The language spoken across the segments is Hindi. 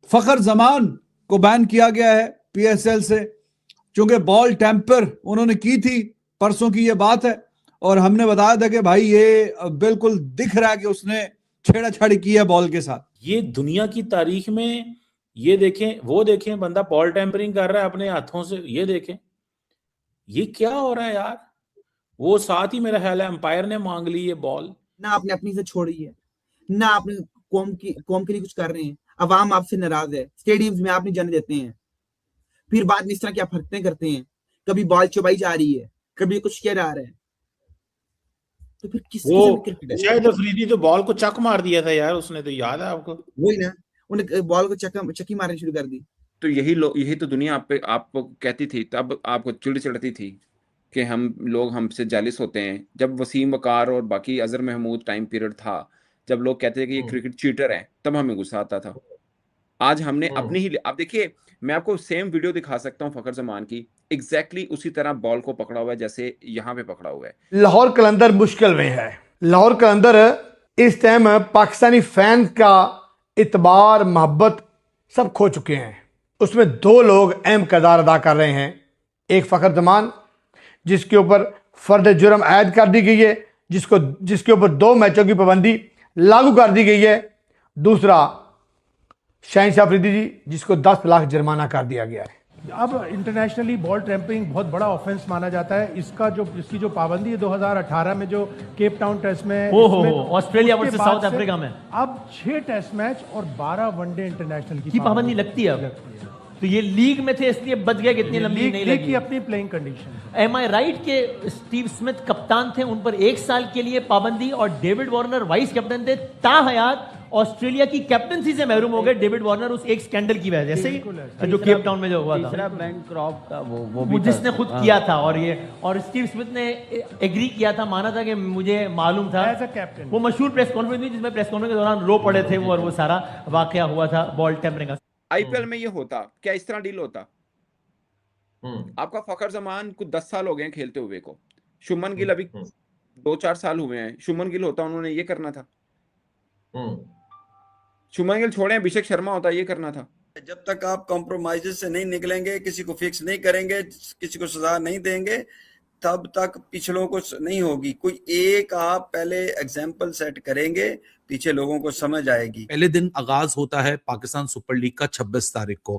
फखर जमान को बैन किया गया है पीएसएल से, क्योंकि बॉल टेम्पर उन्होंने की थी, परसों की ये बात है, और हमने बताया था कि भाई ये बिल्कुल दिख रहा है कि उसने छेड़ाछाड़ी की है बॉल के साथ। ये दुनिया की तारीख में ये देखें, वो देखें, बंदा बॉल टेम्परिंग कर रहा है अपने हाथों से, ये देखें ये क्या हो रहा है यार। वो साथ ही मेरा ख्याल है अंपायर ने मांग ली ये बॉल। ना आपने अपनी से छोड़ी है, ना आपने कौम के लिए कुछ कर रहे हैं। अवाम आपसे नाराज है, स्टेडियम्स में आप नहीं जाने देते हैं, फिर बाद में इस तरह की आप हरकतें करते हैं। कभी बॉल चुबाई जा रही है, कभी कुछ किया जा रहा है, तो फिर किस वो क्रिकेट है? शायद अफरीदी तो बॉल को चक मार दिया था यार उसने, तो याद है आपको? वही ना, उन्हें बॉल को चक्की मारनी शुरू कर दी। तो यही तो दुनिया आपको कहती थी, तब आपको चिढ़ चढ़ती थी कि हम लोग हमसे जालिस होते हैं। जब वसीम वकार और बाकी अजहर महमूद टाइम पीरियड था, जब लोग कहते थे कि ये क्रिकेट चीटर है, तब हमें गुस्सा आता था। आज हमने अपनी ही, आप देखिए मैं आपको सेम वीडियो दिखा सकता हूँ फखर जमान की, एग्जैक्टली उसी तरह बॉल को पकड़ा हुआ है जैसे यहाँ पे पकड़ा हुआ है। लाहौर कलंदर मुश्किल में है। लाहौर कलंदर इस टाइम पाकिस्तानी फैन का इतबार मोहब्बत सब खो चुके हैं। उसमें दो लोग अहम किरदार अदा कर रहे हैं। एक फखर जमान जिसके ऊपर फर्द जुर्म आयद कर दी गई है, जिसके ऊपर 2 मैचों की पाबंदी लागू कर दी गई है। दूसरा शहनशाह अफरीदी जी जिसको 10 लाख जुर्माना कर दिया गया है। अब इंटरनेशनली बॉल ट्रैम्पिंग बहुत बड़ा ऑफेंस माना जाता है। इसकी जो पाबंदी है 2018 में जो केप टाउन टेस्ट में ऑस्ट्रेलिया वर्सेस साउथ अफ्रीका में अब 6 टेस्ट मैच और 12 वनडे इंटरनेशनल की पाबंदी लगती है। तो ये लीग में थे इसलिए बच गया, कितनी लंबी नहीं लगी। की अपनी प्लेइंग कंडीशन। एम आई राइट के स्टीव स्मिथ कप्तान थे, उन पर 1 साल के लिए पाबंदी, और डेविड वार्नर वाइस कैप्टन थे। ताहयात ऑस्ट्रेलिया की कैप्टनसी से महरूम हो गए डेविड वार्नर उस एक स्कैंडल की वजह से, जो केप टाउन में जो हुआ था। तीसरा बैंक्रॉफ्ट का वो जिसने खुद किया था, और स्टीव स्मिथ ने एग्री किया था, माना था कि मुझे मालूम था। वो मशहूर प्रेस कॉन्फ्रेंस हुई जिसमें प्रेस कॉन्फ्रेंस के दौरान रो पड़े थे वो, और वो सारा वाकया हुआ था बॉल टेम्परिंग का। आईपीएल में ये होता क्या, इस तरह डील होता? आपका फखर जमान को 10 साल हो गए खेलते हुए को, शुभमन गिल अभी 2-4 साल हुए हैं। शुभमन गिल होता उन्होंने ये करना था। शुभमन गिल छोड़े, अभिषेक शर्मा होता ये करना था। जब तक आप कॉम्प्रोमाइजेस से नहीं निकलेंगे, किसी को फिक्स नहीं करेंगे, किसी को सजा नहीं देंगे, तब तक पिछलों को नहीं होगी। कोई एक आप पहले एग्जाम्पल सेट करेंगे, पीछे लोगों को समझ आएगी। पहले दिन आगाज होता है पाकिस्तान सुपर लीग का 26 तारीख को।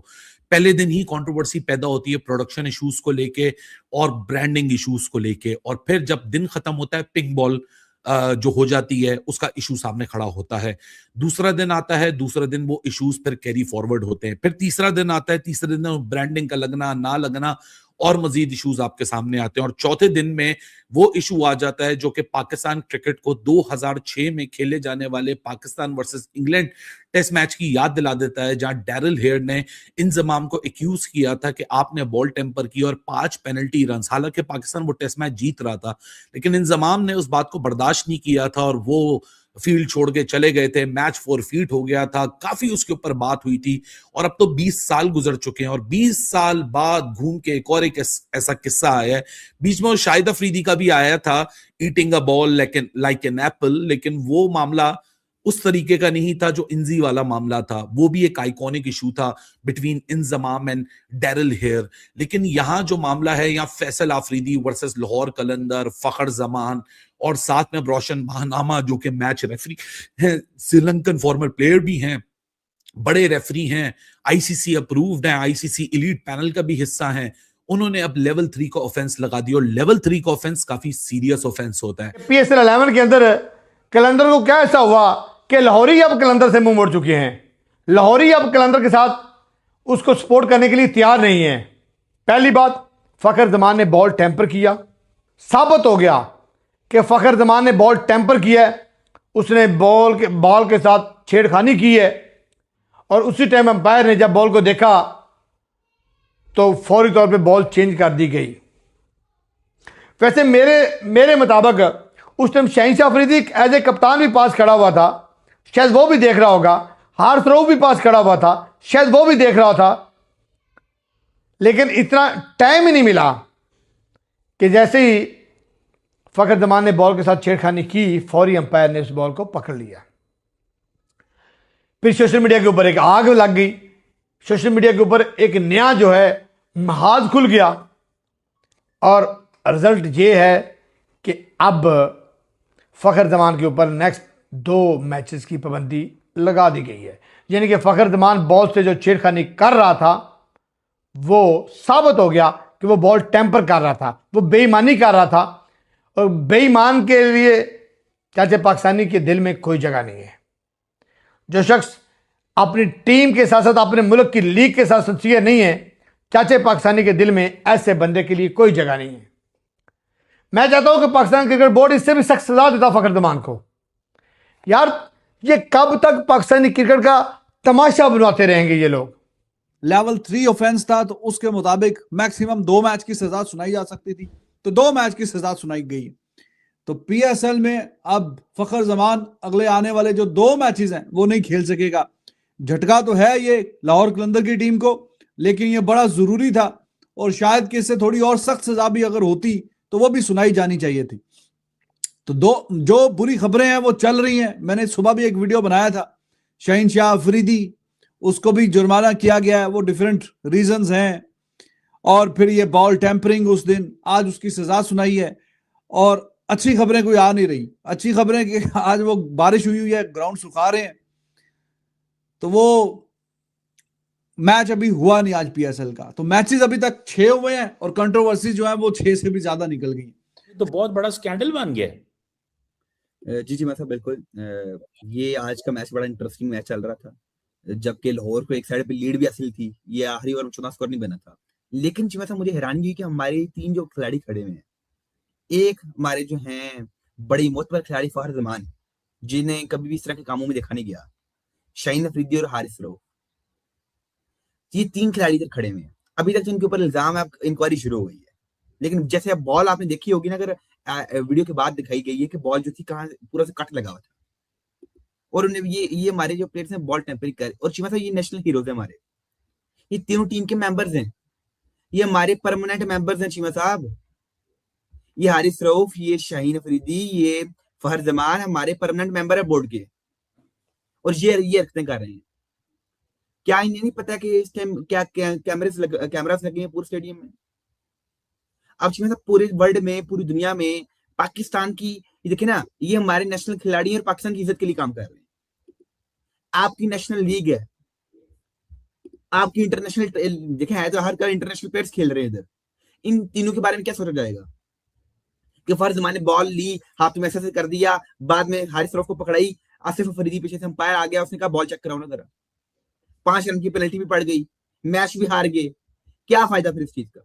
पहले दिन ही कंट्रोवर्सी पैदा होती है प्रोडक्शन इश्यूज को लेके और ब्रांडिंग इश्यूज को लेके, और फिर जब दिन खत्म होता है पिंक बॉल जो हो जाती है उसका इशू सामने खड़ा होता है। दूसरा दिन आता है, दूसरा दिन वो इश्यूज फिर कैरी फॉरवर्ड होते हैं। फिर तीसरा दिन आता है, तीसरे दिन ब्रांडिंग का लगना ना लगना और मजीद इश्यूज आपके सामने आते हैं। और चौथे दिन में वो इशू आ जाता है जो कि पाकिस्तान क्रिकेट को 2006 में खेले जाने वाले Pakistan versus England test match की याद दिला देता है, जहां डैरिल हेयर ने इंजमाम को एक्यूज किया था कि आपने बॉल टेम्पर की और 5 पेनल्टी रन। हालांकि पाकिस्तान वो टेस्ट मैच जीत रहा था, लेकिन इंजमाम ने उस बात को बर्दाश्त नहीं किया था और वो फील्ड छोड़ के चले गए थे। मैच फॉरफीट हो गया था, काफी उसके ऊपर बात हुई थी। और अब तो 20 साल गुजर चुके हैं और 20 साल बाद घूम के एक और एक ऐसा किस्सा आया है। बीच में शाहिद अफरीदी का भी आया था, eating a ball like an apple, लेकिन वो मामला उस तरीके का नहीं था जो इंजी वाला मामला था। वो भी एक आइकॉनिक इशू था between Inzamam and Darrell Hair. लेकिन यहां जो मामला है, यहाँ फैसल आफरीदी वर्सेस लाहौर कलंदर, फखर जमान और साथ में रोशन महानामा जो कि मैच रेफरी हैं, श्रीलंकन फॉर्मर प्लेयर भी हैं, बड़े रेफरी हैं, आईसीसी अप्रूव्ड हैं, आईसीसी एलीट पैनल का भी हिस्सा हैं। उन्होंने अब लेवल 3 का ऑफेंस लगा दिया और लेवल 3 का ऑफेंस काफी सीरियस ऑफेंस होता है। पीएसएल 11 के अंदर कलंदर को क्या ऐसा हुआ कि लाहौरी अब कलंदर से मुंह मोड़ चुके हैं। लाहौरी अब कलंदर के साथ उसको सपोर्ट करने के लिए तैयार नहीं है। पहली बात, फखर जमान ने बॉल टेम्पर किया, साबित हो गया कि फखर जमान ने बॉल टेम्पर किया है, उसने बॉल के साथ छेड़खानी की है। और उसी टाइम अंपायर ने जब बॉल को देखा तो फौरी तौर पे बॉल चेंज कर दी गई। वैसे मेरे मुताबिक उस टाइम शहनशाह अफरीदी एज ए कप्तान भी पास खड़ा हुआ था, शायद वो भी देख रहा होगा। हार्थ रो भी पास खड़ा हुआ था, शायद वो भी देख रहा था। लेकिन इतना टाइम ही नहीं मिला कि जैसे ही फखर जमान ने बॉल के साथ छेड़खानी की, फौरी अंपायर ने उस बॉल को पकड़ लिया। फिर सोशल मीडिया के ऊपर एक आग लग गई सोशल मीडिया के ऊपर एक नया जो है महाज खुल गया और रिजल्ट ये है कि अब फ़खर जमान के ऊपर नेक्स्ट 2 मैचेस की पाबंदी लगा दी गई है। यानी कि फ़खर जमान बॉल से जो छेड़खानी कर रहा था वो साबित हो गया कि वो बॉल टेम्पर कर रहा था, वो बेईमानी कर रहा था, और बेईमान के लिए चाचे पाकिस्तानी के दिल में कोई जगह नहीं है। जो शख्स अपनी टीम के साथ साथ अपने मुल्क की लीग के साथ सिंसियर नहीं है, चाचे पाकिस्तानी के दिल में ऐसे बंदे के लिए कोई जगह नहीं है। मैं चाहता हूं कि पाकिस्तान क्रिकेट बोर्ड इससे भी सख्त सजा देता फ़खर जमान को। यार ये कब तक पाकिस्तानी क्रिकेट का तमाशा बनवाते रहेंगे ये लोग। लेवल 3 ऑफेंस था तो उसके मुताबिक मैक्सिमम 2 मैच की सजा सुनाई जा सकती थी, तो 2 मैच की सजा सुनाई गई। तो पीएसएल में अब फ़खर जमान अगले आने वाले जो 2 मैचेस हैं वो नहीं खेल सकेगा। झटका तो है ये लाहौर कलंदर की टीम को, लेकिन ये बड़ा जरूरी था और शायद कि इससे थोड़ी और सख्त सजा भी अगर होती तो वो भी सुनाई जानी चाहिए थी। तो जो बुरी खबरें हैं वो चल रही हैं। मैंने सुबह भी एक वीडियो बनाया था, शाहीन शाह अफरीदी उसको भी जुर्माना किया गया है, वो डिफरेंट रीजंस हैं। और फिर ये बॉल टेम्परिंग उस दिन, आज उसकी सजा सुनाई है। और अच्छी खबरें कोई आ नहीं रही। अच्छी खबरें कि आज वो बारिश हुई है, ग्राउंड सुखा रहे हैं, तो वो मैच अभी हुआ नहीं आज पीएसएल का। तो मैचेस अभी तक 6 हुए हैं और कंट्रोवर्सी जो है वो 6 से भी ज्यादा निकल गई। तो बहुत बड़ा स्कैंडल बन गया है। जी मैं साहब बिल्कुल। ये आज का मैच बड़ा इंटरेस्टिंग मैच चल रहा था, जबकि लाहौर को एक साइड पे लीड भी हासिल थी। ये आखिरी ओवर में 14 स्कोर नहीं बना था। लेकिन जी मैं साहब मुझे हैरानी हुई कि हमारे 3 जो खिलाड़ी खड़े हुए हैं, एक हमारे जो हैं बड़ी मोतबर खिलाड़ी फ़खर जमान, जिन्हें कभी भी इस तरह के कामों में देखा नहीं गया, शाहीन अफरीदी और हारिस रऊफ, ये 3 खिलाड़ी इधर खड़े हुए हैं। अभी तक जिनके ऊपर इल्जाम है, इंक्वायरी शुरू हो गई है। लेकिन जैसे अब बॉल आपने देखी होगी ना, अगर वीडियो के बाद दिखाई गई है कि बॉल जो थी कहाँ पूरा से कट लगा हुआ था, और उन्हें ये हमारे जो प्लेयर्स हैं बॉल टेम्परिंग कर, और चीमा साहब ये नेशनल हीरोज है हमारे, ये तीनों टीम के मेंबर्स हैं, ये हमारे परमानेंट मेंबर्स हैं चीमा साहब। ये हारिस रऊफ, ये शाहीन अफरीदी, ये फ़खर जमान हमारे परमानेंट मेंबर है बोर्ड के, और ये हरकतें कर रहे हैं। क्या इन्हें नहीं पता कि इस टाइम क्या कैमरास लगे हैं पूरे स्टेडियम में? अब चीमा साहब पूरे वर्ल्ड में, पूरी दुनिया में पाकिस्तान की, ये देखिए ना, ये हमारे नेशनल खिलाड़ी और पाकिस्तान की इज्जत के लिए काम कर रहे हैं। आपकी नेशनल लीग है, आपकी इंटरनेशनल देखें है तो हर इंटरनेशनल प्लेयर्स खेल रहे हैं इधर। इन तीनों के बारे में क्या सोचा जाएगा कि फ़खर जमान ने बॉल ली, हाथ में ऐसे कर दिया, बाद में हारिस रऊफ को पकड़ाई, आसिफ अफरीदी पीछे से अंपायर आ गया, उसने कहा बॉल चेक कराओ ना जरा, 5 रन की पेनल्टी भी पड़ गई, मैच भी हार गए। क्या फायदा फिर इस चीज का?